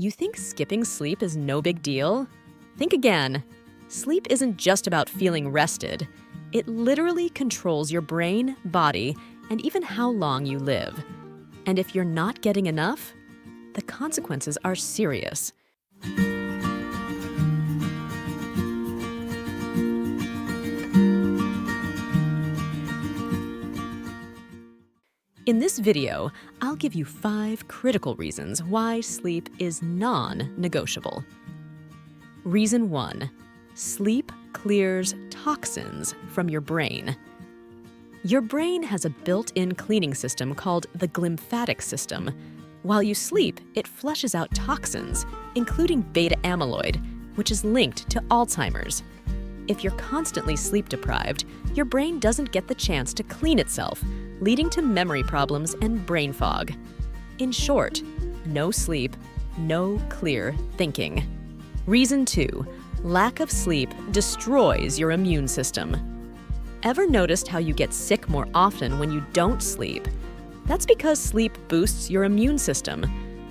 You think skipping sleep is no big deal? Think again. Sleep isn't just about feeling rested. It literally controls your brain, body, and even how long you live. And if you're not getting enough, the consequences are serious. In this video, I'll give you 5 critical reasons why sleep is non-negotiable. Reason 1. Sleep clears toxins from your brain. Your brain has a built-in cleaning system called the glymphatic system. While you sleep, it flushes out toxins, including beta amyloid, which is linked to Alzheimer's. If you're constantly sleep-deprived, your brain doesn't get the chance to clean itself, leading to memory problems and brain fog. In short, no sleep, no clear thinking. Reason 2. Lack of sleep destroys your immune system. Ever noticed how you get sick more often when you don't sleep? That's because sleep boosts your immune system.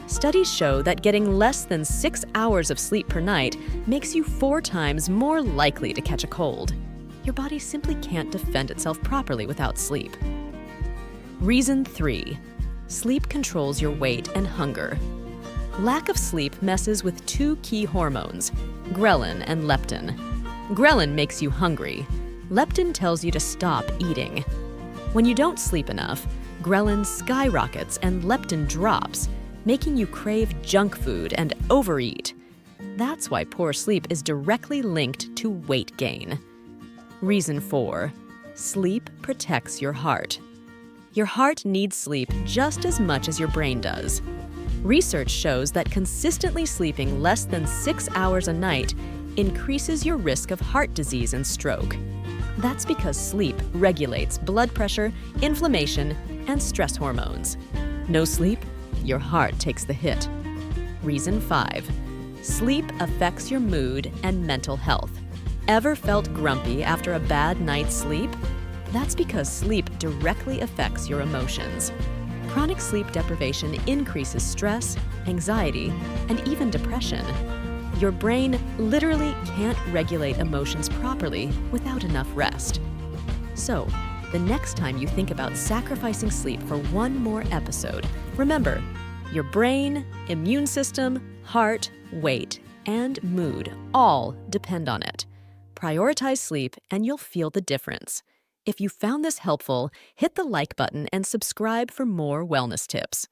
Studies show that getting less than 6 hours of sleep per night makes you 4 times more likely to catch a cold. Your body simply can't defend itself properly without sleep. Reason 3. Sleep controls your weight and hunger. Lack of sleep messes with 2 key hormones, ghrelin and leptin. Ghrelin makes you hungry. Leptin tells you to stop eating. When you don't sleep enough, ghrelin skyrockets and leptin drops, making you crave junk food and overeat. That's why poor sleep is directly linked to weight gain. Reason 4. Sleep protects your heart. Your heart needs sleep just as much as your brain does. Research shows that consistently sleeping less than 6 hours a night increases your risk of heart disease and stroke. That's because sleep regulates blood pressure, inflammation, and stress hormones. No sleep? Your heart takes the hit. Reason 5. Sleep affects your mood and mental health. Ever felt grumpy after a bad night's sleep? That's because sleep directly affects your emotions. Chronic sleep deprivation increases stress, anxiety, and even depression. Your brain literally can't regulate emotions properly without enough rest. So, the next time you think about sacrificing sleep for one more episode, remember, your brain, immune system, heart, weight, and mood all depend on it. Prioritize sleep and you'll feel the difference. If you found this helpful, hit the like button and subscribe for more wellness tips.